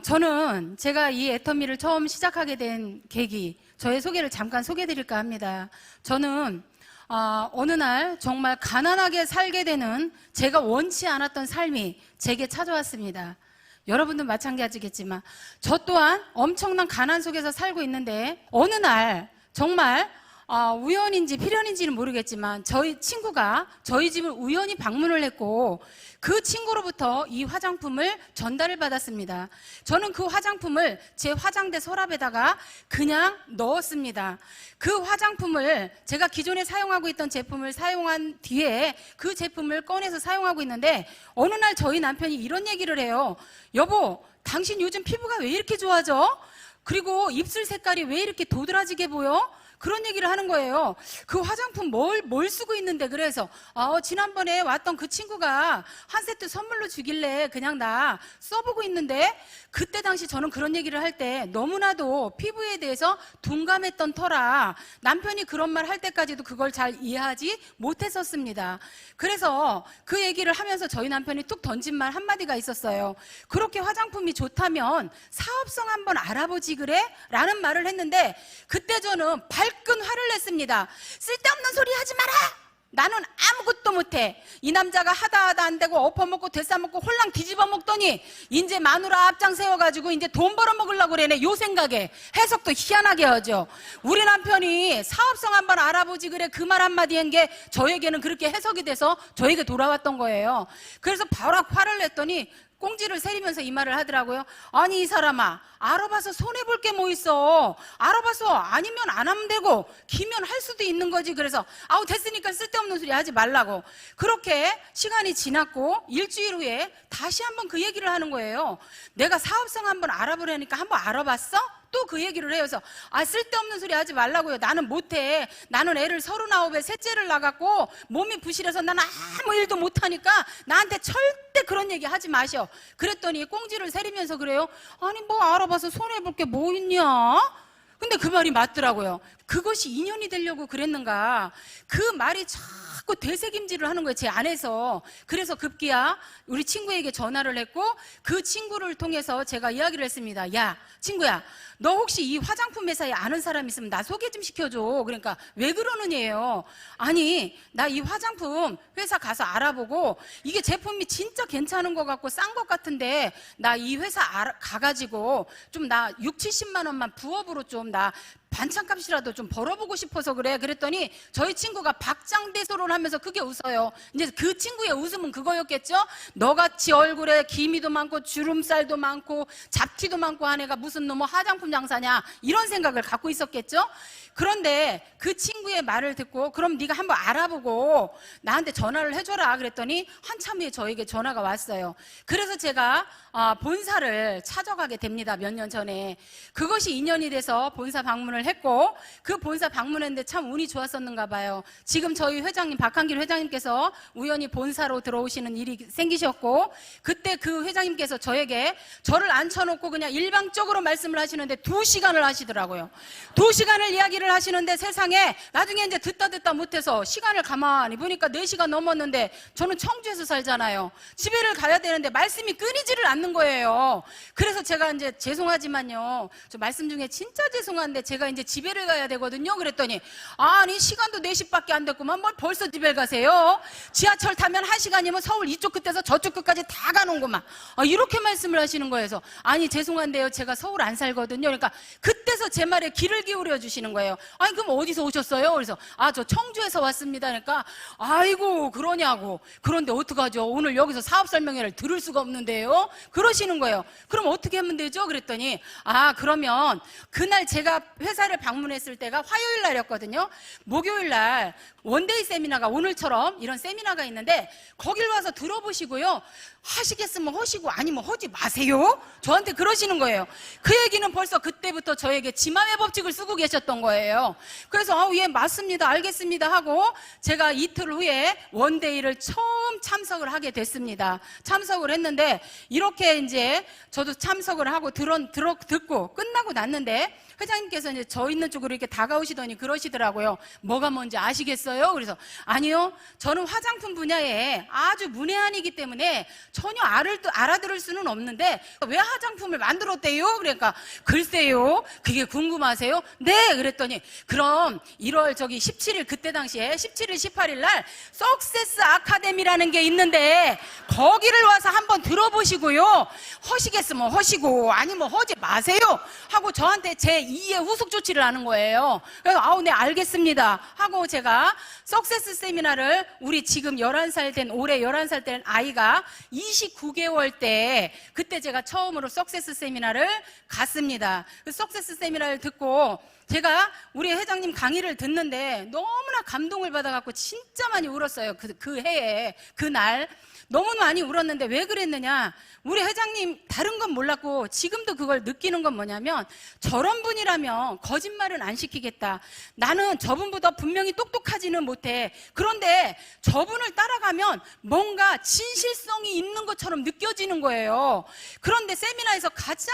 저는 제가 이 애터미를 처음 시작하게 된 계기, 저의 소개를 잠깐 소개해드릴까 합니다. 저는 어느 날 정말 가난하게 살게 되는 제가 원치 않았던 삶이 제게 찾아왔습니다. 여러분도 마찬가지겠지만 저 또한 엄청난 가난 속에서 살고 있는데 어느 날 정말 우연인지 필연인지는 모르겠지만 저희 친구가 저희 집을 우연히 방문을 했고 그 친구로부터 이 화장품을 전달을 받았습니다. 저는 그 화장품을 제 화장대 서랍에다가 그냥 넣었습니다. 그 화장품을 제가 기존에 사용하고 있던 제품을 사용한 뒤에 그 제품을 꺼내서 사용하고 있는데 어느 날 저희 남편이 이런 얘기를 해요. 여보, 당신 요즘 피부가 왜 이렇게 좋아져? 그리고 입술 색깔이 왜 이렇게 도드라지게 보여? 그런 얘기를 하는 거예요. 그 화장품 뭘 쓰고 있는데. 그래서 지난번에 왔던 그 친구가 한 세트 선물로 주길래 그냥 나 써보고 있는데, 그때 당시 저는 그런 얘기를 할 때 너무나도 피부에 대해서 둔감했던 터라 남편이 그런 말 할 때까지도 그걸 잘 이해하지 못했었습니다. 그래서 그 얘기를 하면서 저희 남편이 툭 던진 말 한마디가 있었어요. 그렇게 화장품이 좋다면 사업성 한번 알아보지 그래? 라는 말을 했는데 그때 저는 발끈 화를 냈습니다. 쓸데없는 소리 하지 마라! 나는 아무것도 못해. 이 남자가 하다 안 되고 엎어먹고 되싸먹고 홀랑 뒤집어 먹더니 이제 마누라 앞장 세워가지고 이제 돈 벌어먹으려고 그러네. 요 생각에 해석도 희한하게 하죠. 우리 남편이 사업성 한번 알아보지 그래 그 말 한마디 한 게 저에게는 그렇게 해석이 돼서 저에게 돌아왔던 거예요. 그래서 바로 화를 냈더니 꽁지를 세리면서 이 말을 하더라고요. 아니 이 사람아, 알아봐서 손해볼 게 뭐 있어. 알아봐서 아니면 안 하면 되고 기면 할 수도 있는 거지. 그래서 됐으니까 쓸데없는 소리 하지 말라고. 그렇게 시간이 지났고 일주일 후에 다시 한번 그 얘기를 하는 거예요. 내가 사업성 한번 알아보려니까 한번 알아봤어? 또 그 얘기를 해요. 그래서 쓸데없는 소리 하지 말라고요. 나는 못해. 나는 애를 39에 셋째를 낳았고 몸이 부실해서 나는 아무 일도 못하니까 나한테 절대 그런 얘기 하지 마셔. 그랬더니 꽁지를 세리면서 그래요. 아니 뭐 알아봐서 손해볼 게 뭐 있냐? 근데 그 말이 맞더라고요. 그것이 인연이 되려고 그랬는가. 그 말이 자꾸 되새김질을 하는 거예요, 제 안에서. 그래서 급기야 우리 친구에게 전화를 했고 그 친구를 통해서 제가 이야기를 했습니다. 야 친구야, 너 혹시 이 화장품 회사에 아는 사람 있으면 나 소개 좀 시켜줘. 그러니까 왜 그러느냐예요. 아니 나 이 화장품 회사 가서 알아보고 이게 제품이 진짜 괜찮은 것 같고 싼 것 같은데 나 이 회사 가가지고 좀 나 6, 70만 원만 부업으로 좀 나 반찬값이라도 좀 벌어보고 싶어서 그래. 그랬더니 저희 친구가 박장대소를 하면서 크게 웃어요. 이제 그 친구의 웃음은 그거였겠죠? 너같이 얼굴에 기미도 많고 주름살도 많고 잡티도 많고 한 애가 무슨 놈의 화장품 장사냐, 이런 생각을 갖고 있었겠죠? 그런데 그 친구의 말을 듣고 그럼 네가 한번 알아보고 나한테 전화를 해줘라 그랬더니 한참 후에 저에게 전화가 왔어요. 그래서 제가 본사를 찾아가게 됩니다. 몇 년 전에. 그것이 인연이 돼서 본사 방문을 했고 그 본사 방문했는데 참 운이 좋았었는가 봐요. 지금 저희 회장님 박한길 회장님께서 우연히 본사로 들어오시는 일이 생기셨고 그때 그 회장님께서 저를 앉혀놓고 그냥 일방적으로 말씀을 하시는데 2시간을 하시더라고요. 2시간을 이야기를 하시는데 세상에 나중에 이제 듣다 못해서 시간을 가만히 보니까 4시간 넘었는데 저는 청주에서 살잖아요. 집에를 가야 되는데 말씀이 끊이지를 않는 거예요. 그래서 제가 이제 죄송하지만요, 저 말씀 중에 진짜 죄송한데 제가 이제 집에를 가야 되거든요. 그랬더니 아니 시간도 4시밖에 안 됐구만 뭘 벌써 집에 가세요? 지하철 타면 1시간이면 서울 이쪽 끝에서 저쪽 끝까지 다 가는구만. 이렇게 말씀을 하시는 거예요. 그래서 아니 죄송한데요, 제가 서울 안 살거든요. 그러니까 그때서 제 말에 귀를 기울여 주시는 거예요. 아니 그럼 어디서 오셨어요? 그래서 저 청주에서 왔습니다. 그러니까 아이고 그러냐고. 그런데 어떡하죠? 오늘 여기서 사업 설명회를 들을 수가 없는데요. 그러시는 거예요. 그럼 어떻게 하면 되죠? 그랬더니 그러면 그날 제가 회사를 방문했을 때가 화요일 날이었거든요. 목요일 날 원데이 세미나가 오늘처럼 이런 세미나가 있는데 거길 와서 들어보시고요. 하시겠으면 하시고 아니면 하지 마세요. 저한테 그러시는 거예요. 그 얘기는 벌써 그때부터 저에게 지맘의 법칙을 쓰고 계셨던 거예요. 그래서 예 맞습니다 알겠습니다 하고 제가 이틀 후에 원데이를 처음 참석을 하게 됐습니다. 참석을 했는데 이렇게 이제 저도 참석을 하고 듣고 끝나고 났는데 회장님께서 이제 저 있는 쪽으로 이렇게 다가오시더니 그러시더라고요. 뭐가 뭔지 아시겠어요? 그래서 아니요, 저는 화장품 분야에 아주 문외한이기 때문에 전혀 알아들을 수는 없는데 왜 화장품을 만들었대요? 그러니까 글쎄요, 그게 궁금하세요? 네, 그랬더니 그럼 1월 17일 그때 당시에 17일 18일 날 석세스 아카데미라는 게 있는데 거기를 와서 한번 들어보시고요, 허시겠으면 허시고 아니면 허지 마세요 하고 저한테 제 2의 후속 조치를 하는 거예요. 그래서 아우 네 알겠습니다 하고 제가 석세스 세미나를 우리 지금 11살 된 올해 11살 된 아이가 29개월 때 그때 제가 처음으로 석세스 세미나를 갔습니다. 그 석세스 세미나를 듣고 제가 우리 회장님 강의를 듣는데 너무나 감동을 받아갖고 진짜 많이 울었어요. 그 해에 그날 너무 많이 울었는데 왜 그랬느냐, 우리 회장님 다른 건 몰랐고 지금도 그걸 느끼는 건 뭐냐면 저런 분이라면 거짓말은 안 시키겠다. 나는 저분보다 분명히 똑똑하지는 못해. 그런데 저분을 따라가면 뭔가 진실성이 있는 것처럼 느껴지는 거예요. 그런데 세미나에서 가장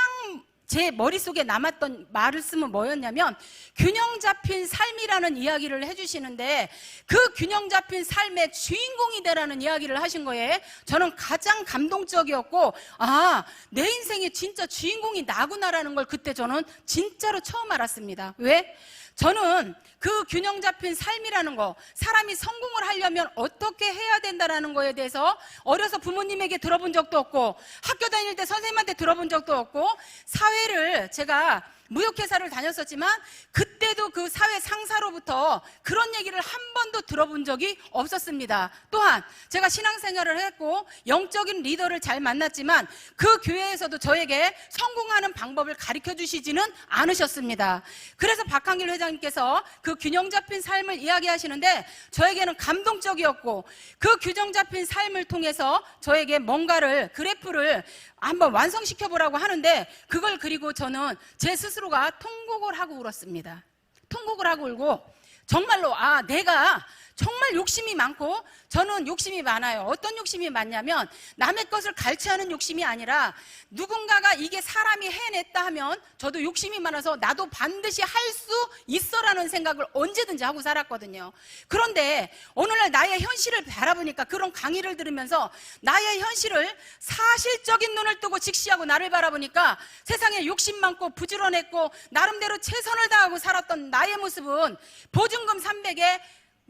제 머릿속에 남았던 말씀은 뭐였냐면 균형 잡힌 삶이라는 이야기를 해주시는데 그 균형 잡힌 삶의 주인공이 되라는 이야기를 하신 거예요. 저는 가장 감동적이었고 아, 내 인생의 진짜 주인공이 나구나라는 걸 그때 저는 진짜로 처음 알았습니다. 왜? 저는 그 균형 잡힌 삶이라는 거, 사람이 성공을 하려면 어떻게 해야 된다는 거에 대해서 어려서 부모님에게 들어본 적도 없고 학교 다닐 때 선생님한테 들어본 적도 없고 사회를 제가 무역회사를 다녔었지만 그때도 그 사회 상사로부터 그런 얘기를 한 번도 들어본 적이 없었습니다. 또한 제가 신앙생활을 했고 영적인 리더를 잘 만났지만 그 교회에서도 저에게 성공하는 방법을 가르쳐 주시지는 않으셨습니다. 그래서 박한길 회장님께서 그 균형 잡힌 삶을 이야기하시는데 저에게는 감동적이었고 그 균형 잡힌 삶을 통해서 저에게 뭔가를 그래프를 한번 완성시켜 보라고 하는데 그걸 그리고 저는 제 스스로가 통곡을 하고 울었습니다. 통곡을 하고 울고 정말로 아, 내가 정말 욕심이 많고 저는 욕심이 많아요. 어떤 욕심이 많냐면 남의 것을 갈취하는 욕심이 아니라 누군가가 이게 사람이 해냈다 하면 저도 욕심이 많아서 나도 반드시 할 수 있어라는 생각을 언제든지 하고 살았거든요. 그런데 오늘날 나의 현실을 바라보니까 그런 강의를 들으면서 나의 현실을 사실적인 눈을 뜨고 직시하고 나를 바라보니까 세상에 욕심 많고 부지런했고 나름대로 최선을 다하고 살았던 나의 모습은 보증금 300에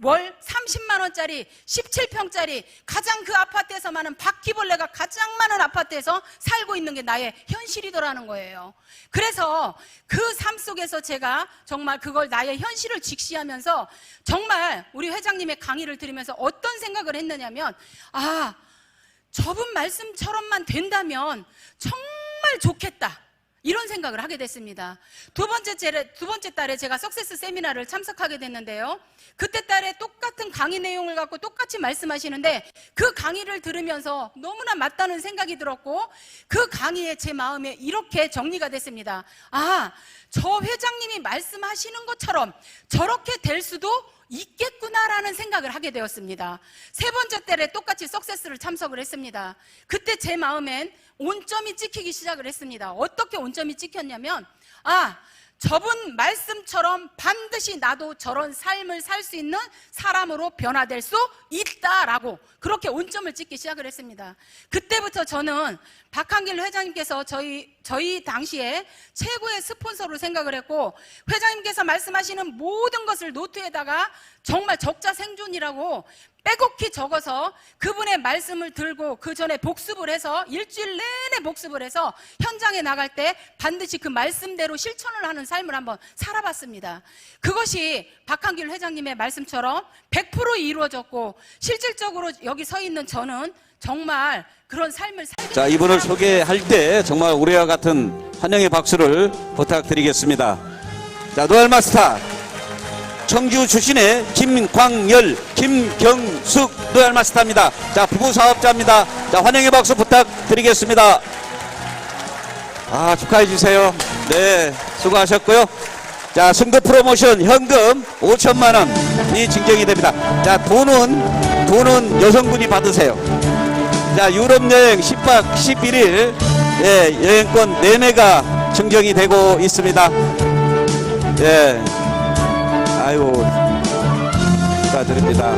월 30만 원짜리 17평짜리 가장 그 아파트에서 많은 바퀴벌레가 가장 많은 아파트에서 살고 있는 게 나의 현실이더라는 거예요. 그래서 그 삶 속에서 제가 정말 그걸 나의 현실을 직시하면서 정말 우리 회장님의 강의를 들으면서 어떤 생각을 했느냐면 아, 저분 말씀처럼만 된다면 정말 좋겠다, 이런 생각을 하게 됐습니다. 두 번째 달에 제가 석세스 세미나를 참석하게 됐는데요. 그때 달에 똑같은 강의 내용을 갖고 똑같이 말씀하시는데 그 강의를 들으면서 너무나 맞다는 생각이 들었고 그 강의에 제 마음에 이렇게 정리가 됐습니다. 아, 저 회장님이 말씀하시는 것처럼 저렇게 될 수도 있겠구나라는 생각을 하게 되었습니다. 세 번째 달에 똑같이 석세스를 참석을 했습니다. 그때 제 마음엔 온점이 찍히기 시작을 했습니다. 어떻게 온점이 찍혔냐면 아, 저분 말씀처럼 반드시 나도 저런 삶을 살 수 있는 사람으로 변화될 수 있다라고 그렇게 온점을 찍기 시작을 했습니다. 그때부터 저는 박한길 회장님께서 저희 당시에 최고의 스폰서로 생각을 했고 회장님께서 말씀하시는 모든 것을 노트에다가 정말 적자생존이라고 빼곡히 적어서 그분의 말씀을 들고 그 전에 복습을 해서 일주일 내내 복습을 해서 현장에 나갈 때 반드시 그 말씀대로 실천을 하는 삶을 한번 살아봤습니다. 그것이 박한길 회장님의 말씀처럼 100% 이루어졌고 실질적으로 여기 서 있는 저는 정말 그런 삶을 살게. 자, 이분을 소개할 때 정말 우리와 같은 환영의 박수를 부탁드리겠습니다. 자, 노알 마스터 청주 출신의 김광열, 김경숙 노알 마스터입니다. 자, 부부 사업자입니다. 자, 환영의 박수 부탁드리겠습니다. 아, 축하해 주세요. 네, 수고하셨고요. 자, 승급 프로모션 현금 5천만 원이 증정이 됩니다. 자, 돈은 여성분이 받으세요. 자, 유럽 여행 10박 11일 예, 여행권 4매가 증정이 되고 있습니다. 예. 아이고, 축하드립니다.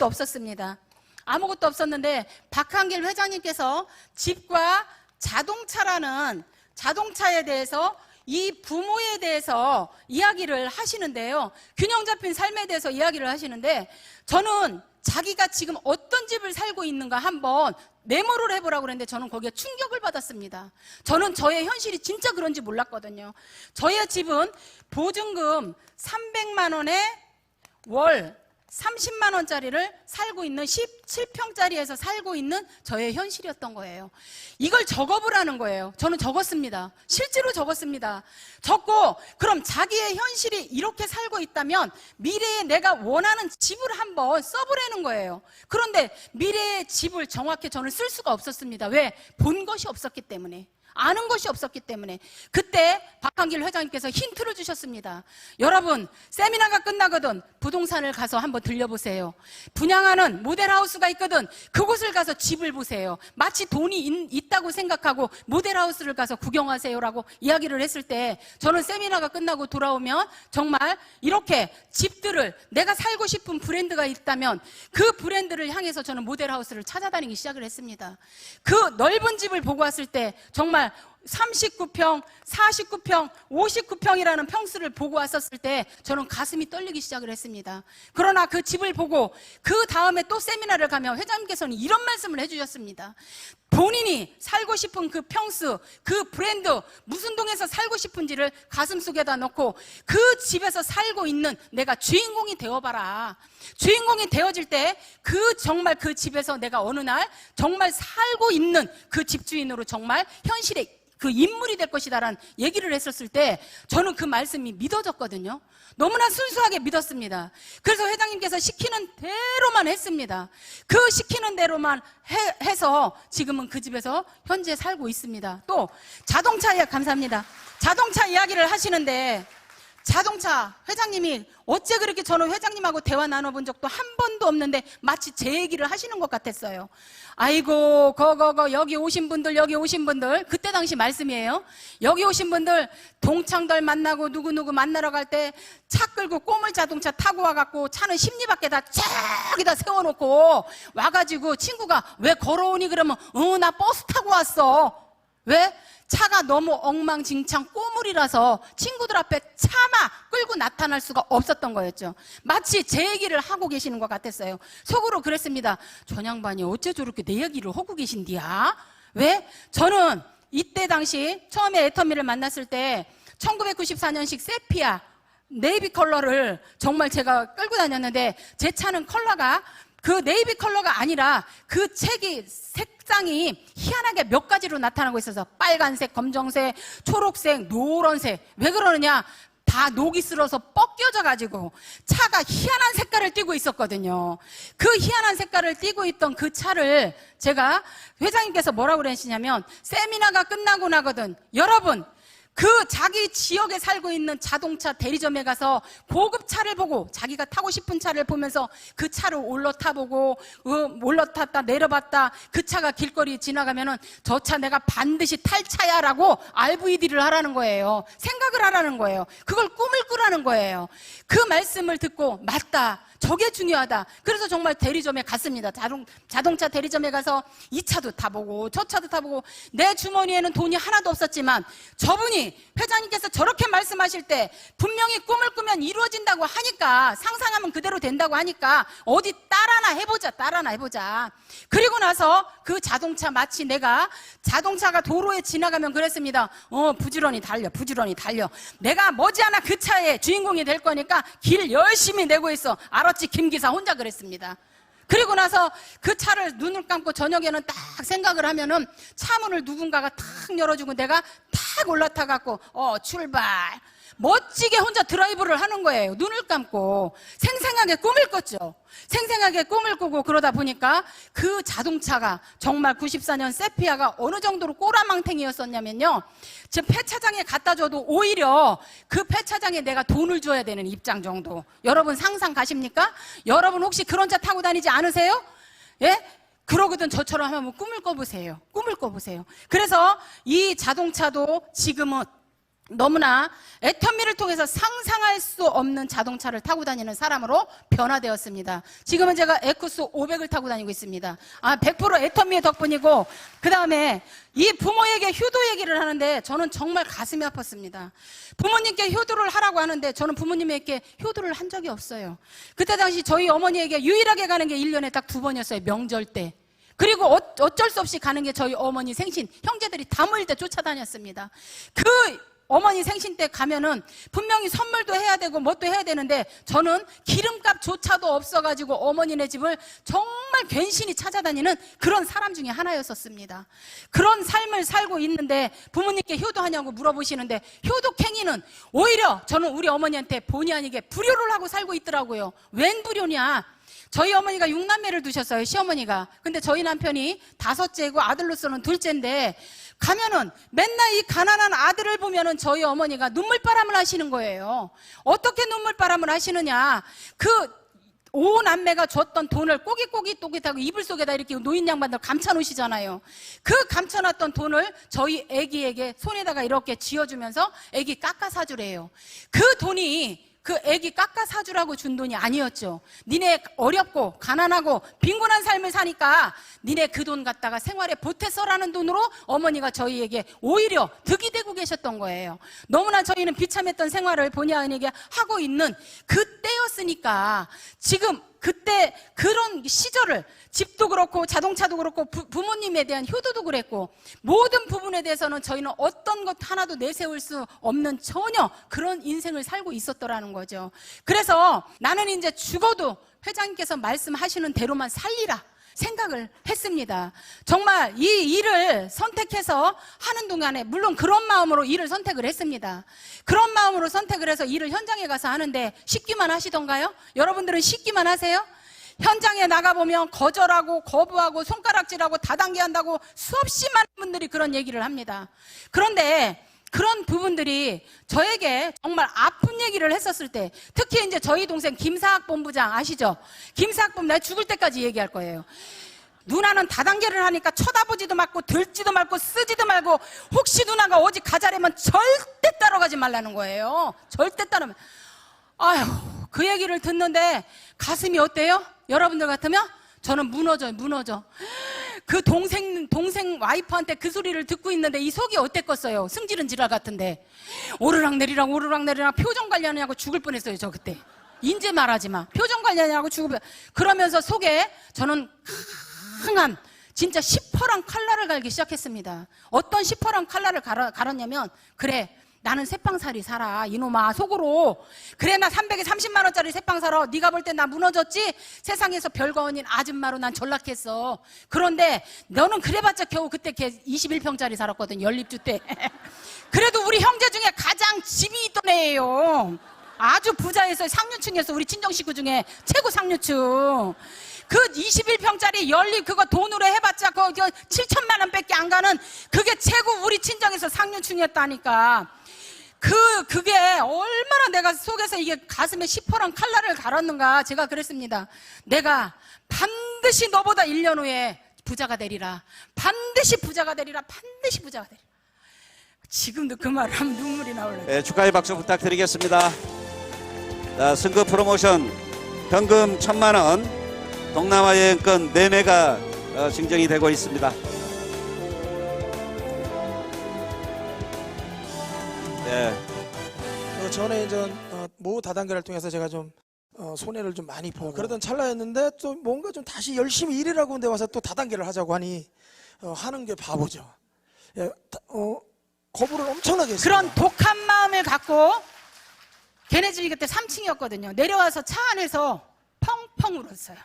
아무것도 없었습니다. 아무것도 없었는데 박한길 회장님께서 집과 자동차라는 자동차에 대해서 이 부모에 대해서 이야기를 하시는데요. 균형 잡힌 삶에 대해서 이야기를 하시는데 저는 자기가 지금 어떤 집을 살고 있는가 한번 메모를 해보라고 그랬는데 저는 거기에 충격을 받았습니다. 저는 저의 현실이 진짜 그런지 몰랐거든요. 저의 집은 보증금 300만 원에 월 30만 원짜리를 살고 있는 17평짜리에서 살고 있는 저의 현실이었던 거예요. 이걸 적어보라는 거예요. 저는 적었습니다. 실제로 적었습니다. 적고 그럼 자기의 현실이 이렇게 살고 있다면 미래에 내가 원하는 집을 한번 써보라는 거예요. 그런데 미래의 집을 정확히 저는 쓸 수가 없었습니다. 왜? 본 것이 없었기 때문에. 아는 것이 없었기 때문에. 그때 박한길 회장님께서 힌트를 주셨습니다. 여러분, 세미나가 끝나거든 부동산을 가서 한번 들려보세요. 분양하는 모델하우스가 있거든 그곳을 가서 집을 보세요. 마치 돈이 있다고 생각하고 모델하우스를 가서 구경하세요라고 이야기를 했을 때 저는 세미나가 끝나고 돌아오면 정말 이렇게 집들을 내가 살고 싶은 브랜드가 있다면 그 브랜드를 향해서 저는 모델하우스를 찾아다니기 시작을 했습니다. 그 넓은 집을 보고 왔을 때 정말 39평, 49평, 59평이라는 평수를 보고 왔었을 때 저는 가슴이 떨리기 시작을 했습니다. 그러나 그 집을 보고 그 다음에 또 세미나를 가면 회장님께서는 이런 말씀을 해주셨습니다. 본인이 살고 싶은 그 평수, 그 브랜드, 무슨 동에서 살고 싶은지를 가슴속에다 넣고 그 집에서 살고 있는 내가 주인공이 되어봐라. 주인공이 되어질 때 정말 그 집에서 내가 어느 날 정말 살고 있는 그 집주인으로 정말 현실에 그 인물이 될 것이다라는 얘기를 했었을 때 저는 그 말씀이 믿어졌거든요. 너무나 순수하게 믿었습니다. 그래서 회장님께서 시키는 대로만 했습니다. 그 시키는 대로만 해서 지금은 그 집에서 현재 살고 있습니다. 또 자동차 이야기 감사합니다. 자동차 이야기를 하시는데 자동차 회장님이 어째 그렇게 저는 회장님하고 대화 나눠본 적도 한 번도 없는데 마치 제 얘기를 하시는 것 같았어요. 아이고 여기 오신 분들 그때 당시 말씀이에요. 여기 오신 분들 동창들 만나고 누구누구 만나러 갈 때 차 끌고 꼬물 자동차 타고 와갖고 차는 심리밖에다 저기다 세워놓고 와가지고 친구가 왜 걸어오니 그러면 나 버스 타고 왔어. 왜? 차가 너무 엉망진창 꼬물이라서 친구들 앞에 차마 끌고 나타날 수가 없었던 거였죠. 마치 제 얘기를 하고 계시는 것 같았어요. 속으로 그랬습니다. 전양반이 어째 저렇게 내 얘기를 하고 계신디야? 왜? 저는 이때 당시 처음에 애터미를 만났을 때 1994년식 세피아 네이비 컬러를 정말 제가 끌고 다녔는데 제 차는 컬러가 그 네이비 컬러가 아니라 그 책이 색상이 희한하게 몇 가지로 나타나고 있어서 빨간색, 검정색, 초록색, 노란색. 왜 그러느냐? 다 녹이 슬어서 뻗겨져 가지고 차가 희한한 색깔을 띠고 있었거든요. 그 희한한 색깔을 띠고 있던 그 차를 제가 회장님께서 뭐라고 그러시냐면 세미나가 끝나고 나거든 여러분 그 자기 지역에 살고 있는 자동차 대리점에 가서 고급 차를 보고 자기가 타고 싶은 차를 보면서 그 차를 올라타보고 올라탔다 내려봤다 그 차가 길거리 지나가면은 저 차 내가 반드시 탈 차야 라고 RVD를 하라는 거예요. 생각을 하라는 거예요. 그걸 꿈을 꾸라는 거예요. 그 말씀을 듣고 맞다. 저게 중요하다. 그래서 정말 대리점에 갔습니다. 자동차 대리점에 가서 이 차도 타보고 저 차도 타보고 내 주머니에는 돈이 하나도 없었지만 저분이 회장님께서 저렇게 말씀하실 때 분명히 꿈을 꾸면 이루어진다고 하니까 상상하면 그대로 된다고 하니까 어디 따라나 해보자. 그리고 나서 그 자동차 마치 내가 자동차가 도로에 지나가면 그랬습니다. 부지런히 달려. 내가 머지않아 그 차의 주인공이 될 거니까 길 열심히 내고 있어. 알았지 김기사 혼자 그랬습니다. 그리고 나서 그 차를 눈을 감고 저녁에는 딱 생각을 하면은 차문을 누군가가 탁 열어주고 내가 탁 올라타갖고 출발 멋지게 혼자 드라이브를 하는 거예요. 눈을 감고 생생하게 꿈을 꿨죠. 생생하게 꿈을 꾸고 그러다 보니까 그 자동차가 정말 94년 세피아가 어느 정도로 꼬라망탱이였었냐면요. 지금 폐차장에 갖다 줘도 오히려 그 폐차장에 내가 돈을 줘야 되는 입장 정도. 여러분 상상 가십니까? 여러분 혹시 그런 차 타고 다니지 않으세요? 예? 그러거든 저처럼 한번 꿈을 꿔보세요. 그래서 이 자동차도 지금은 너무나 애터미를 통해서 상상할 수 없는 자동차를 타고 다니는 사람으로 변화되었습니다. 지금은 제가 에쿠스 500을 타고 다니고 있습니다. 100% 애터미의 덕분이고, 그 다음에 이 부모에게 효도 얘기를 하는데 저는 정말 가슴이 아팠습니다. 부모님께 효도를 하라고 하는데 저는 부모님에게 효도를 한 적이 없어요. 그때 당시 저희 어머니에게 유일하게 가는 게 1년에 딱 2번이었어요. 명절 때. 그리고 어쩔 수 없이 가는 게 저희 어머니 생신, 형제들이 다 모일 때 쫓아다녔습니다. 그 어머니 생신 때 가면은 분명히 선물도 해야 되고 뭣도 해야 되는데 저는 기름값조차도 없어가지고 어머니네 집을 정말 괜시니 찾아다니는 그런 사람 중에 하나였었습니다. 그런 삶을 살고 있는데 부모님께 효도하냐고 물어보시는데 효도행위는 오히려 저는 우리 어머니한테 본의 아니게 불효를 하고 살고 있더라고요. 웬 불효냐? 저희 어머니가 6남매를 두셨어요, 시어머니가. 근데 저희 남편이 5째고 아들로서는 2째인데 가면은 맨날 이 가난한 아들을 보면은 저희 어머니가 눈물바람을 하시는 거예요. 어떻게 눈물바람을 하시느냐? 그 5남매가 줬던 돈을 꼬깃꼬깃하고 이불 속에다 이렇게 노인 양반들 감춰놓으시잖아요. 그 감춰놨던 돈을 저희 애기에게 손에다가 이렇게 쥐어주면서 애기 깎아 사주래요. 그 돈이 그 애기 깎아 사주라고 준 돈이 아니었죠. 니네 어렵고 가난하고 빈곤한 삶을 사니까 니네 그 돈 갖다가 생활에 보태서라는 돈으로 어머니가 저희에게 오히려 득이 되고 계셨던 거예요. 너무나 저희는 비참했던 생활을 본의 아니게 하고 있는 그때였으니까 지금 그때 그런 시절을 집도 그렇고 자동차도 그렇고 부모님에 대한 효도도 그랬고 모든 부분에 대해서는 저희는 어떤 것 하나도 내세울 수 없는 전혀 그런 인생을 살고 있었더라는 거죠. 그래서 나는 이제 죽어도 회장님께서 말씀하시는 대로만 살리라 생각을 했습니다. 정말 이 일을 선택해서 하는 동안에 물론 그런 마음으로 일을 선택을 했습니다. 그런 마음으로 선택을 해서 일을 현장에 가서 하는데 쉽기만 하시던가요? 여러분들은 쉽기만 하세요? 현장에 나가보면 거절하고 거부하고 손가락질하고 다단계한다고 수없이 많은 분들이 그런 얘기를 합니다. 그런데 그런 부분들이 저에게 정말 아픈 얘기를 했었을 때 특히 이제 저희 동생 김사학 본부장 아시죠? 김사학 본부장 내가 죽을 때까지 얘기할 거예요. 누나는 다단계를 하니까 쳐다보지도 말고 들지도 말고 쓰지도 말고 혹시 누나가 어디 가자려면 절대 따라가지 말라는 거예요. 절대 따라가면 아휴 그 얘기를 듣는데 가슴이 어때요? 여러분들 같으면? 저는 무너져. 그 동생 와이프한테 그 소리를 듣고 있는데 이 속이 어땠겠어요? 승질은 지랄 같은데 오르락내리락 표정 관리하느냐고 죽을 뻔했어요. 저 그때 인제 말하지 마. 표정 관리하느냐고 죽을 뻔. 그러면서 속에 저는 강한 진짜 시퍼런 칼날을 갈기 시작했습니다. 어떤 시퍼런 칼날을 갈았냐면 그래 나는 새빵살이 살아 이놈아 속으로 그래 나 330만 원짜리 새빵 살아 네가 볼 때 나 무너졌지? 세상에서 별거 아닌 아줌마로 난 전락했어. 그런데 너는 그래봤자 겨우 그때 걔 21평짜리 살았거든 연립주 때. 그래도 우리 형제 중에 가장 집이 있던 애예요. 아주 부자에서 상류층에서 우리 친정 식구 중에 최고 상류층. 그 21평짜리 연립 그거 돈으로 해봤자 그거 7천만 원밖에 안 가는 그게 최고 우리 친정에서 상류층이었다니까. 그게 얼마나 내가 속에서 이게 가슴에 시퍼런 칼날을 갈았는가. 제가 그랬습니다. 내가 반드시 너보다 1년 후에 부자가 되리라. 반드시 부자가 되리라. 반드시 부자가 되리라. 지금도 그 말을 하면 눈물이 나올래요. 네, 축하의 박수 부탁드리겠습니다. 자, 승급 프로모션 현금 1,000만 원 동남아 여행권 4매가 증정이 되고 있습니다. 네. 전에 이제 모 다단계를 통해서 제가 좀 손해를 좀 많이 보고 그러던 찰나였는데 또 뭔가 좀 다시 열심히 일이라고 데 와서 또 다단계를 하자고 하니 하는 게 바보죠. 예, 거부를 엄청나게 했어요. 그런 독한 마음을 갖고 걔네 집이 그때 3층이었거든요. 내려와서 차 안에서 펑펑 울었어요.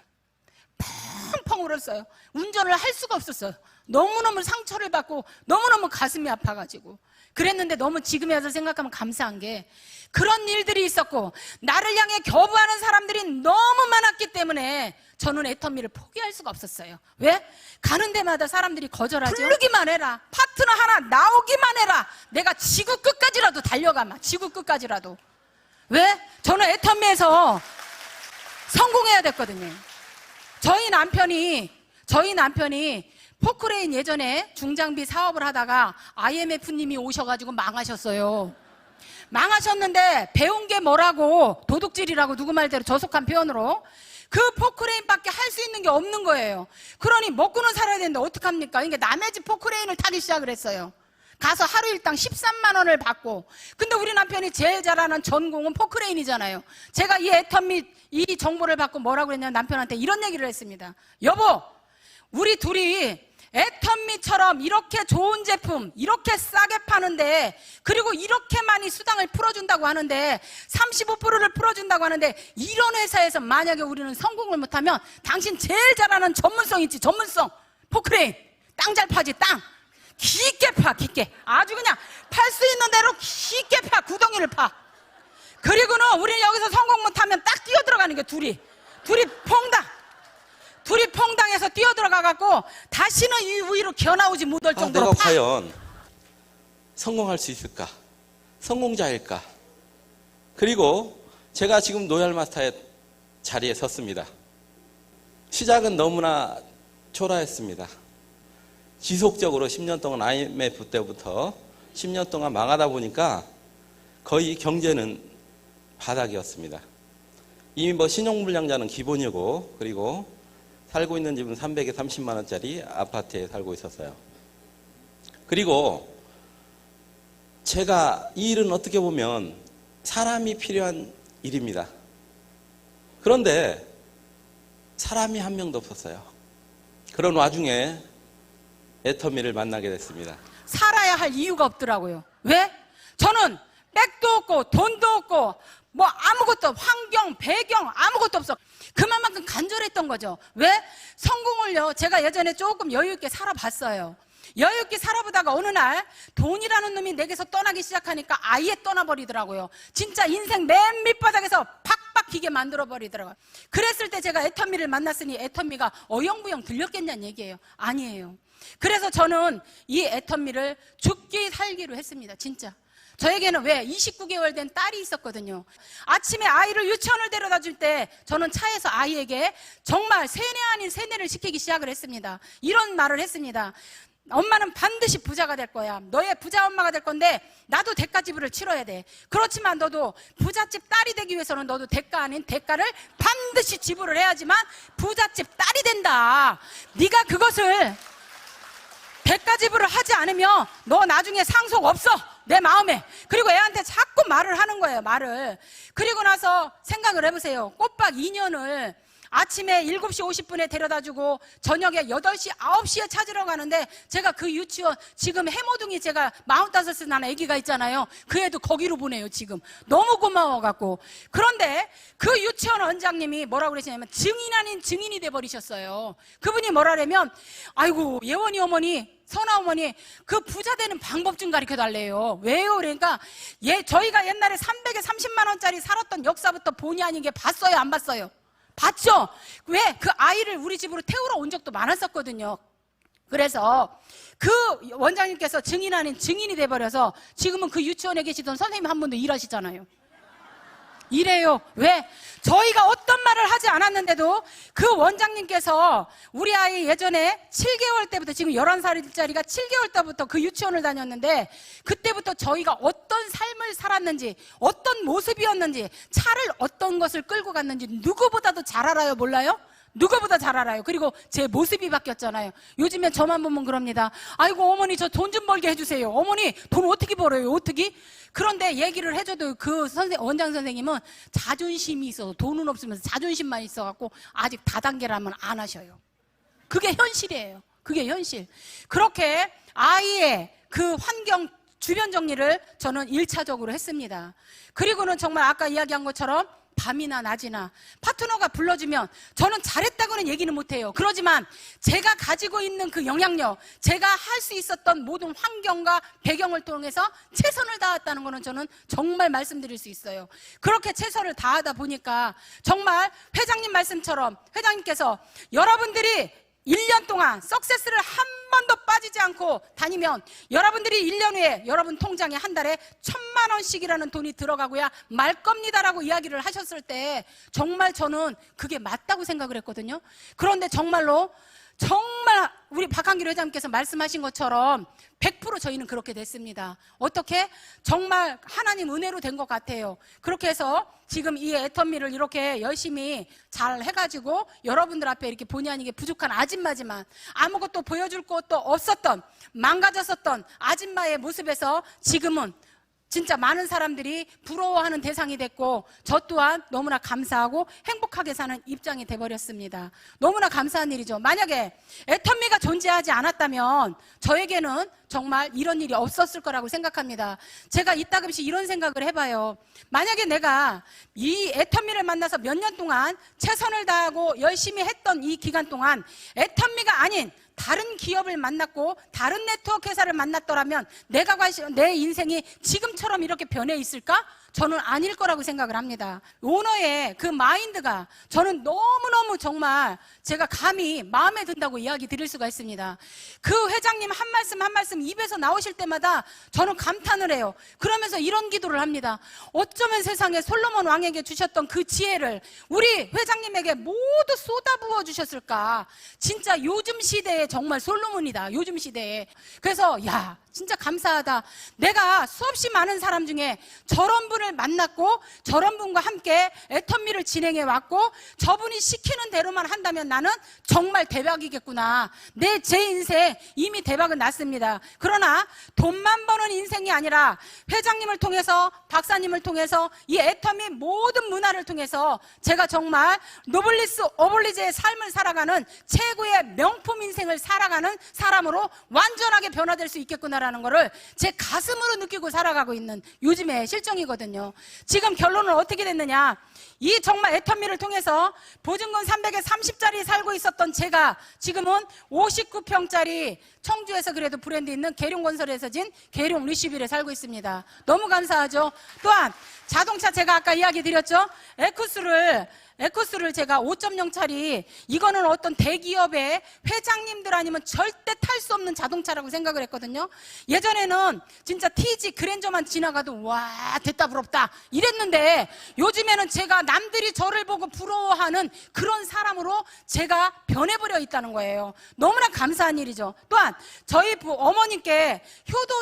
펑펑 울었어요. 운전을 할 수가 없었어요. 너무너무 상처를 받고 너무너무 가슴이 아파가지고 그랬는데 너무 지금에 와서 생각하면 감사한 게 그런 일들이 있었고 나를 향해 겨부하는 사람들이 너무 많았기 때문에 저는 애터미를 포기할 수가 없었어요. 왜? 가는 데마다 사람들이 거절하죠. 부르기만 해라. 파트너 하나 나오기만 해라. 내가 지구 끝까지라도 달려가마. 지구 끝까지라도. 왜? 저는 애터미에서 성공해야 됐거든요. 저희 남편이 포크레인 예전에 중장비 사업을 하다가 IMF님이 오셔가지고 망하셨어요. 망하셨는데 배운 게 뭐라고, 도둑질이라고 누구 말대로 저속한 표현으로 그 포크레인밖에 할 수 있는 게 없는 거예요. 그러니 먹고는 살아야 되는데 어떡합니까? 그러니까 남의 집 포크레인을 타기 시작을 했어요. 가서 하루 일당 13만 원을 받고. 근데 우리 남편이 제일 잘하는 전공은 포크레인이잖아요. 제가 이 애터미 이 정보를 받고 뭐라고 그랬냐면 남편한테 이런 얘기를 했습니다. 여보, 우리 둘이 애터미처럼 이렇게 좋은 제품 이렇게 싸게 파는데, 그리고 이렇게 많이 수당을 풀어준다고 하는데, 35%를 풀어준다고 하는데, 이런 회사에서 만약에 우리는 성공을 못하면 당신 제일 잘하는 전문성 있지, 전문성 포크레인 땅 잘 파지. 땅 깊게 파, 깊게. 아주 그냥 팔 수 있는 대로 깊게 파, 구덩이를 파. 그리고는 우리는 여기서 성공 못하면 딱 뛰어들어가는 게 둘이 퐁당해서 뛰어들어가갖고 다시는 이 위로 겨나오지 못할 정도로 내가 과연 성공할 수 있을까? 성공자일까? 그리고 제가 지금 노얄 마스터의 자리에 섰습니다. 시작은 너무나 초라했습니다. 지속적으로 10년 동안 IMF 때부터 10년 동안 망하다 보니까 거의 경제는 바닥이었습니다. 이미 뭐 신용불량자는 기본이고, 그리고 살고 있는 집은 330만 원짜리 아파트에 살고 있었어요. 그리고 제가 이 일은 어떻게 보면 사람이 필요한 일입니다. 그런데 사람이 한 명도 없었어요. 그런 와중에 애터미를 만나게 됐습니다. 살아야 할 이유가 없더라고요. 왜? 저는 백도 없고 돈도 없고 뭐 아무것도, 환경, 배경 아무것도 없어. 그만큼 간절했던 거죠. 왜? 성공을요, 제가 예전에 조금 여유 있게 살아봤어요. 여유 있게 살아보다가 어느 날 돈이라는 놈이 내게서 떠나기 시작하니까 아예 떠나버리더라고요. 진짜 인생 맨 밑바닥에서 팍팍 기게 만들어버리더라고요. 그랬을 때 제가 애터미를 만났으니 애터미가 어영부영 들렸겠냐는 얘기예요. 아니에요. 그래서 저는 이 애터미를 죽기 살기로 했습니다. 진짜. 저에게는 왜 29개월 된 딸이 있었거든요. 아침에 아이를 유치원을 데려다 줄 때 저는 차에서 아이에게 정말 세뇌 아닌 세뇌를 시키기 시작을 했습니다. 이런 말을 했습니다. 엄마는 반드시 부자가 될 거야. 너의 부자 엄마가 될 건데 나도 대가 지불을 치러야 돼. 그렇지만 너도 부잣집 딸이 되기 위해서는 너도 대가 아닌 대가를 반드시 지불을 해야지만 부잣집 딸이 된다. 네가 그것을 대가 지불을 하지 않으면 너 나중에 상속 없어, 내 마음에. 그리고 애한테 자꾸 말을 하는 거예요, 말을. 그리고 나서 생각을 해보세요. 꼬박 2년을 아침에 7시 50분에 데려다주고 저녁에 8시, 9시에 찾으러 가는데, 제가 그 유치원, 지금 해모둥이 제가 45살 난 아기가 있잖아요. 그 애도 거기로 보내요, 지금. 너무 고마워갖고. 그런데 그 유치원 원장님이 뭐라고 그러시냐면 증인 아닌 증인이 돼버리셨어요. 그분이 뭐라냐면, 아이고, 예원이 어머니, 선아 어머니, 그 부자 되는 방법 좀 가르쳐 달래요. 왜요? 그러니까 저희가 옛날에 300에 30만 원짜리 살았던 역사부터 본의 아니게 봤어요, 안 봤어요? 봤죠? 왜? 그 아이를 우리 집으로 태우러 온 적도 많았었거든요. 그래서 그 원장님께서 증인 아닌 증인이 돼버려서 지금은 그 유치원에 계시던 선생님 한 분도 일하시잖아요. 이래요. 왜? 저희가 어떤 말을 하지 않았는데도 그 원장님께서 우리 아이 예전에 7개월 때부터, 지금 11살짜리가 7개월 때부터 그 유치원을 다녔는데, 그때부터 저희가 어떤 삶을 살았는지, 어떤 모습이었는지, 차를 어떤 것을 끌고 갔는지 누구보다도 잘 알아요. 몰라요? 누구보다 잘 알아요. 그리고 제 모습이 바뀌었잖아요. 요즘엔 저만 보면 그럽니다. 아이고 어머니 저 돈 좀 벌게 해주세요. 어머니 돈 어떻게 벌어요? 어떻게? 그런데 얘기를 해줘도 그 원장 선생님은 자존심이 있어서, 돈은 없으면서 자존심만 있어갖고 아직 다단계라면 안 하셔요. 그게 현실이에요. 그게 현실. 그렇게 아이의 그 환경 주변 정리를 저는 1차적으로 했습니다. 그리고는 정말 아까 이야기한 것처럼 밤이나 낮이나 파트너가 불러주면 저는 잘했다고는 얘기는 못해요. 그러지만 제가 가지고 있는 그 영향력, 제가 할 수 있었던 모든 환경과 배경을 통해서 최선을 다했다는 거는 저는 정말 말씀드릴 수 있어요. 그렇게 최선을 다하다 보니까 정말 회장님 말씀처럼 회장님께서 여러분들이 1년 동안 석세스를 한 번도 빠지지 않고 다니면 여러분들이 1년 후에 여러분 통장에 한 달에 1,000만 원씩이라는 돈이 들어가고야 말 겁니다라고 이야기를 하셨을 때 정말 저는 그게 맞다고 생각을 했거든요. 그런데 정말로 정말 우리 박한길 회장님께서 말씀하신 것처럼 100% 저희는 그렇게 됐습니다. 어떻게? 정말 하나님 은혜로 된 것 같아요. 그렇게 해서 지금 이 애터미를 이렇게 열심히 잘 해가지고 여러분들 앞에 이렇게 본의 아니게 부족한 아줌마지만 아무것도 보여줄 것도 없었던, 망가졌었던 아줌마의 모습에서 지금은 진짜 많은 사람들이 부러워하는 대상이 됐고, 저 또한 너무나 감사하고 행복하게 사는 입장이 돼버렸습니다. 너무나 감사한 일이죠. 만약에 애터미가 존재하지 않았다면 저에게는 정말 이런 일이 없었을 거라고 생각합니다. 제가 이따금씩 이런 생각을 해봐요. 만약에 내가 이 애터미를 만나서 몇 년 동안 최선을 다하고 열심히 했던 이 기간 동안 애터미가 아닌 다른 기업을 만났고 다른 네트워크 회사를 만났더라면 내 인생이 지금처럼 이렇게 변해 있을까? 저는 아닐 거라고 생각을 합니다. 오너의 그 마인드가 저는 너무너무 정말 제가 감히 마음에 든다고 이야기 드릴 수가 있습니다. 그 회장님 한 말씀 한 말씀 입에서 나오실 때마다 저는 감탄을 해요. 그러면서 이런 기도를 합니다. 어쩌면 세상에 솔로몬 왕에게 주셨던 그 지혜를 우리 회장님에게 모두 쏟아부어 주셨을까? 진짜 요즘 시대에 정말 솔로몬이다. 요즘 시대에. 그래서 야, 진짜 감사하다. 내가 수없이 많은 사람 중에 저런 분을 만났고 저런 분과 함께 애터미를 진행해 왔고 저분이 시키는 대로만 한다면 나는 정말 대박이겠구나. 제 인생 이미 대박은 났습니다. 그러나 돈만 버는 인생이 아니라 회장님을 통해서, 박사님을 통해서, 이 애터미 모든 문화를 통해서 제가 정말 노블리스 오블리제의 삶을 살아가는 최고의 명품 인생을 살아가는 사람으로 완전하게 변화될 수 있겠구나라는 거를 제 가슴으로 느끼고 살아가고 있는 요즘의 실정이거든요. 지금 결론은 어떻게 됐느냐? 이 정말 애터미를 통해서 보증금 300에 30짜리 살고 있었던 제가 지금은 59평짜리 청주에서 그래도 브랜드 있는 계룡건설에서 진 계룡 리시빌에 살고 있습니다. 너무 감사하죠. 또한 자동차 제가 아까 이야기 드렸죠. 에쿠스를 제가 5.0짜리, 이거는 어떤 대기업의 회장님들 아니면 절대 탈 수 없는 자동차라고 생각을 했거든요. 예전에는 진짜 TG 그랜저만 지나가도 와 됐다 부럽다 이랬는데 요즘에는 제가 남들이 저를 보고 부러워하는 그런 사람으로 제가 변해버려 있다는 거예요. 너무나 감사한 일이죠. 또한 저희 어머님께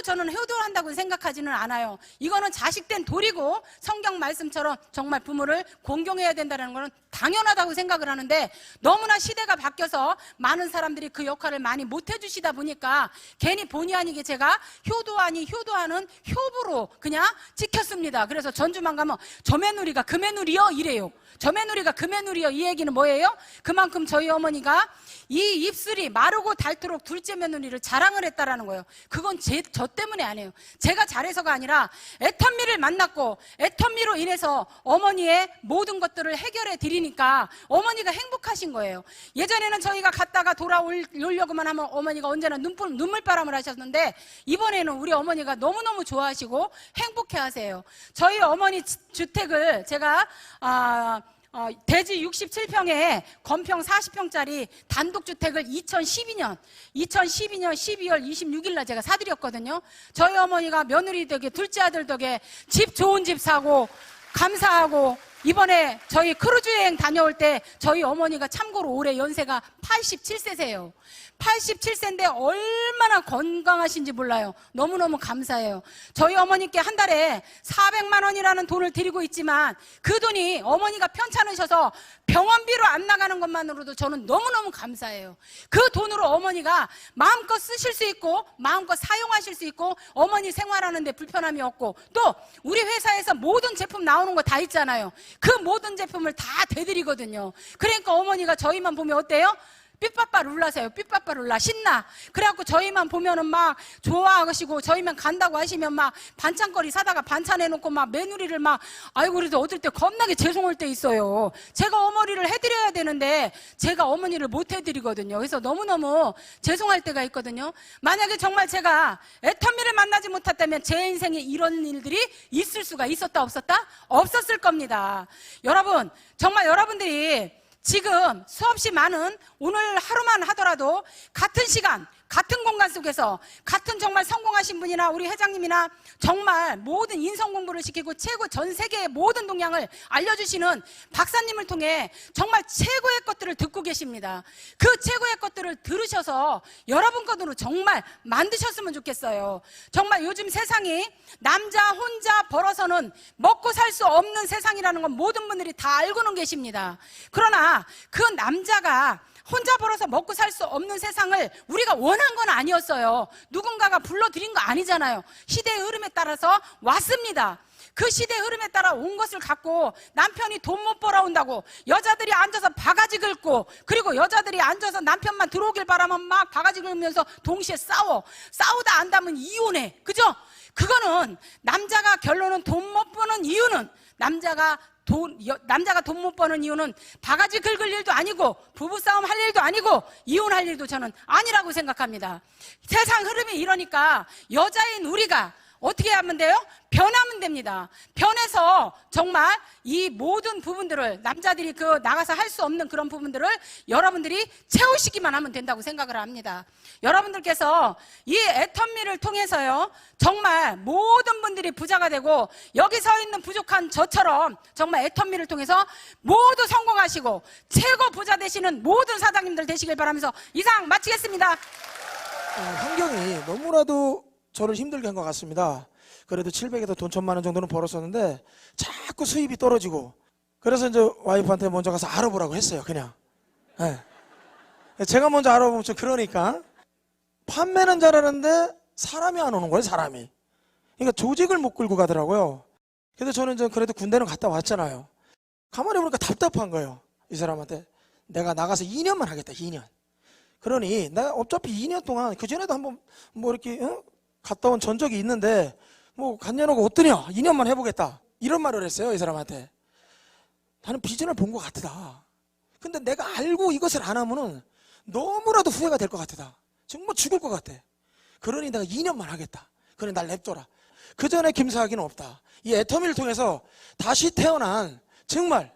저는 효도한다고 생각하지는 않아요. 이거는 자식된 도리고 성경 말씀처럼 정말 부모를 공경해야 된다는 거는 당연하다고 생각을 하는데 너무나 시대가 바뀌어서 많은 사람들이 그 역할을 많이 못 해주시다 보니까 괜히 본의 아니게 제가 효도하는 효부로 그냥 찍혔습니다. 그래서 전주만 가면 저 며느리가 그 며느리요 이래요. 저 며느리가 그 며느리요. 이 얘기는 뭐예요? 그만큼 저희 어머니가 이 입술이 마르고 닳도록 둘째 며느리를 자랑을 했다라는 거예요. 그건 저 때문에 아니에요. 제가 잘해서가 아니라 애터미를 만났고 애터미로 인해서 어머니의 모든 것들을 해결해 드리니까 어머니가 행복하신 거예요. 예전에는 저희가 갔다가 돌아오려고만 하면 어머니가 언제나 눈물바람을 하셨는데 이번에는 우리 어머니가 너무너무 좋아하시고 행복해 하세요. 저희 어머니 주택을 제가 대지 67평에 건평 40평짜리 단독주택을 2012년 12월 26일 날 제가 사드렸거든요. 저희 어머니가 며느리 덕에 둘째 아들 덕에 집 좋은 집 사고 감사하고 이번에 저희 크루즈 여행 다녀올 때 저희 어머니가 참고로 올해 연세가 87세세요. 87세인데 얼마나 건강하신지 몰라요. 너무너무 감사해요. 저희 어머니께 한 달에 400만 원이라는 돈을 드리고 있지만 그 돈이 어머니가 편찮으셔서 병원비로 안 나가는 것만으로도 저는 너무너무 감사해요. 그 돈으로 어머니가 마음껏 쓰실 수 있고 마음껏 사용하실 수 있고 어머니 생활하는데 불편함이 없고 또 우리 회사에서 모든 제품 나오는 거 다 있잖아요. 그 모든 제품을 다 대드리거든요. 그러니까 어머니가 저희만 보면 어때요? 삐빠빠 룰라세요. 삐빠빠 룰라 신나. 그래갖고 저희만 보면은 막 좋아하시고 저희만 간다고 하시면 막 반찬거리 사다가 반찬해놓고 막 며느리를 막 아이고 그래도 어떨 때 겁나게 죄송할 때 있어요. 제가 어머니를 해드려야 되는데 제가 어머니를 못 해드리거든요. 그래서 너무너무 죄송할 때가 있거든요. 만약에 정말 제가 애터미를 만나지 못했다면 제 인생에 이런 일들이 있을 수가 있었다 없었다? 없었을 겁니다. 여러분 정말 여러분들이 지금 수없이 많은 오늘 하루만 하더라도 같은 시간 같은 공간 속에서 같은 정말 성공하신 분이나 우리 회장님이나 정말 모든 인성 공부를 시키고 최고 전 세계의 모든 동향을 알려주시는 박사님을 통해 정말 최고의 것들을 듣고 계십니다. 그 최고의 것들을 들으셔서 여러분 것으로 정말 만드셨으면 좋겠어요. 정말 요즘 세상이 남자 혼자 벌어서는 먹고 살 수 없는 세상이라는 건 모든 분들이 다 알고는 계십니다. 그러나 그 남자가 혼자 벌어서 먹고 살 수 없는 세상을 우리가 원한 건 아니었어요. 누군가가 불러들인 거 아니잖아요. 시대의 흐름에 따라서 왔습니다. 그 시대의 흐름에 따라 온 것을 갖고 남편이 돈 못 벌어온다고 여자들이 앉아서 바가지 긁고, 그리고 여자들이 앉아서 남편만 들어오길 바라면 막 바가지 긁으면서 동시에 싸우다 안다면 이혼해. 그죠? 그거는 남자가 결론은 돈 못 버는 이유는 남자가 돈 못 버는 이유는 바가지 긁을 일도 아니고 부부싸움 할 일도 아니고 이혼할 일도 저는 아니라고 생각합니다. 세상 흐름이 이러니까 여자인 우리가 어떻게 하면 돼요? 변하면 됩니다. 변해서 정말 이 모든 부분들을 남자들이 나가서 할 수 없는 그런 부분들을 여러분들이 채우시기만 하면 된다고 생각을 합니다. 여러분들께서 이 애텀미를 통해서요 정말 모든 분들이 부자가 되고 여기 서 있는 부족한 저처럼 정말 애텀미를 통해서 모두 성공하시고 최고 부자 되시는 모든 사장님들 되시길 바라면서 이상 마치겠습니다. 환경이 너무나도 저를 힘들게 한 것 같습니다. 그래도 700에서 돈 1000만 원 정도는 벌었었는데 자꾸 수입이 떨어지고, 그래서 이제 와이프한테 먼저 가서 알아보라고 했어요. 그냥 제가 먼저 알아보면 좀 그러니까 판매는 잘하는데 사람이 안 오는 거예요. 사람이. 그러니까 조직을 못 끌고 가더라고요. 근데 저는 이제 그래도 군대는 갔다 왔잖아요. 가만히 보니까 답답한 거예요. 이 사람한테 내가 나가서 2년만 하겠다. 2년. 그러니 나 어차피 2년 동안 그전에도 한번 뭐 이렇게 갔다 온 전적이 있는데 뭐 갔냐고 어떠냐, 2년만 해보겠다, 이런 말을 했어요. 이 사람한테. 나는 비전을 본 것 같다. 근데 내가 알고 이것을 안 하면은 너무나도 후회가 될 것 같다. 정말 죽을 것 같아. 그러니 내가 2년만 하겠다. 그러니 날 냅둬라. 그 전에 김사학이는 없다. 이 애터미를 통해서 다시 태어난 정말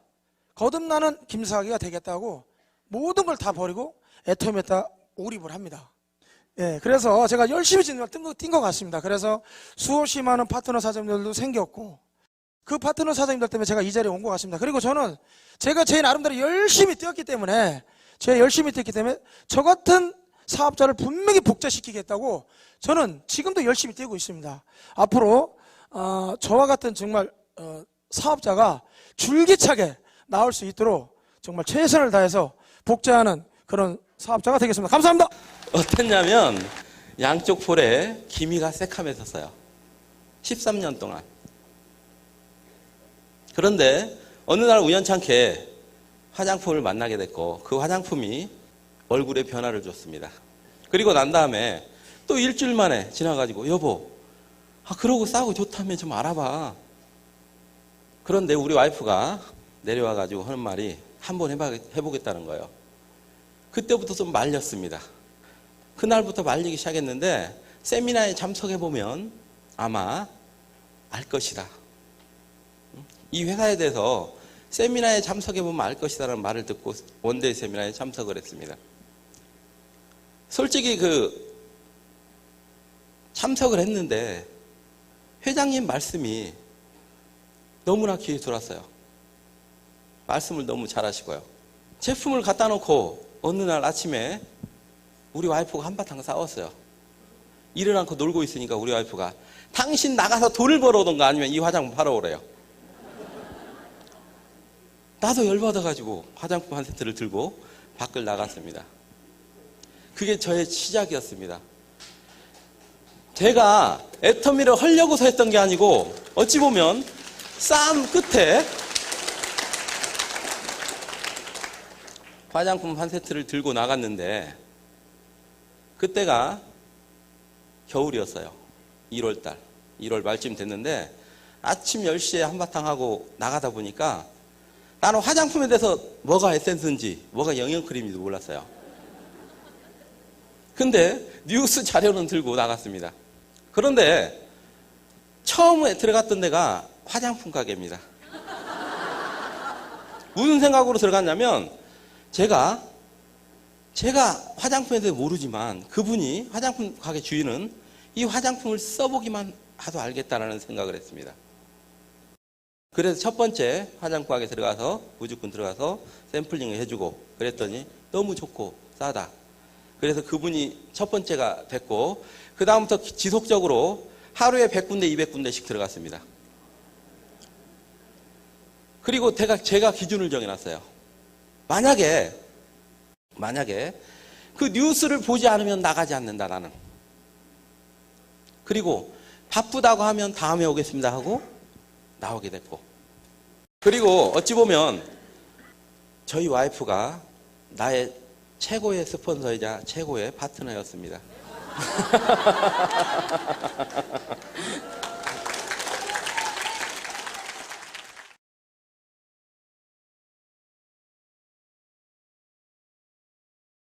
거듭나는 김사학이가 되겠다고 모든 걸 다 버리고 애터미에다 올입을 합니다. 예, 그래서 제가 열심히 정말 뛴 것 같습니다. 그래서 수없이 많은 파트너 사장님들도 생겼고, 그 파트너 사장님들 때문에 제가 이 자리에 온 것 같습니다. 그리고 저는 제가 제 나름대로 열심히 뛰었기 때문에 저 같은 사업자를 분명히 복제시키겠다고 저는 지금도 열심히 뛰고 있습니다. 앞으로 저와 같은 정말 사업자가 줄기차게 나올 수 있도록 정말 최선을 다해서 복제하는 그런 사업자가 되겠습니다. 감사합니다. 어땠냐면 양쪽 볼에 기미가 새카매졌어요. 13년 동안. 그런데 어느 날 우연찮게 화장품을 만나게 됐고 그 화장품이 얼굴에 변화를 줬습니다. 그리고 난 다음에 또 일주일 만에 지나가지고 여보, 그러고 싸고 좋다며 좀 알아봐. 그런데 우리 와이프가 내려와가지고 하는 말이 한번 해보겠다는 거예요. 그때부터 좀 말렸습니다. 그날부터 말리기 시작했는데 세미나에 참석해보면 아마 알 것이다. 이 회사에 대해서 세미나에 참석해보면 알 것이다라는 말을 듣고 원데이 세미나에 참석을 했습니다. 솔직히 참석을 했는데 회장님 말씀이 너무나 귀에 들어왔어요. 말씀을 너무 잘하시고요. 제품을 갖다 놓고 어느 날 아침에 우리 와이프가 한바탕 싸웠어요. 일을 않고 놀고 있으니까 우리 와이프가 당신 나가서 돈을 벌어오던가 아니면 이 화장품 팔아오래요. 나도 열받아가지고 화장품 한 세트를 들고 밖을 나갔습니다. 그게 저의 시작이었습니다. 제가 애터미를 하려고서 했던 게 아니고 어찌 보면 싸움 끝에 화장품 한 세트를 들고 나갔는데 그때가 겨울이었어요. 1월달, 1월 말쯤 됐는데 아침 10시에 한바탕 하고 나가다 보니까 나는 화장품에 대해서 뭐가 에센스인지 뭐가 영양크림인지도 몰랐어요. 근데 뉴스 자료는 들고 나갔습니다. 그런데 처음에 들어갔던 데가 화장품 가게입니다. 무슨 생각으로 들어갔냐면 제가 제가 화장품에 대해 모르지만 그분이 화장품 가게 주인은 이 화장품을 써보기만 하도 알겠다라는 생각을 했습니다. 그래서 첫 번째 화장품 가게 들어가서 무조건 들어가서 샘플링을 해주고 그랬더니 너무 좋고 싸다. 그래서 그분이 첫 번째가 됐고 그 다음부터 지속적으로 하루에 100군데 200군데씩 들어갔습니다. 그리고 제가 기준을 정해놨어요. 만약에 그 뉴스를 보지 않으면 나가지 않는다 나는. 그리고 바쁘다고 하면 다음에 오겠습니다 하고 나오게 됐고. 그리고 어찌 보면 저희 와이프가 나의 최고의 스폰서이자 최고의 파트너였습니다.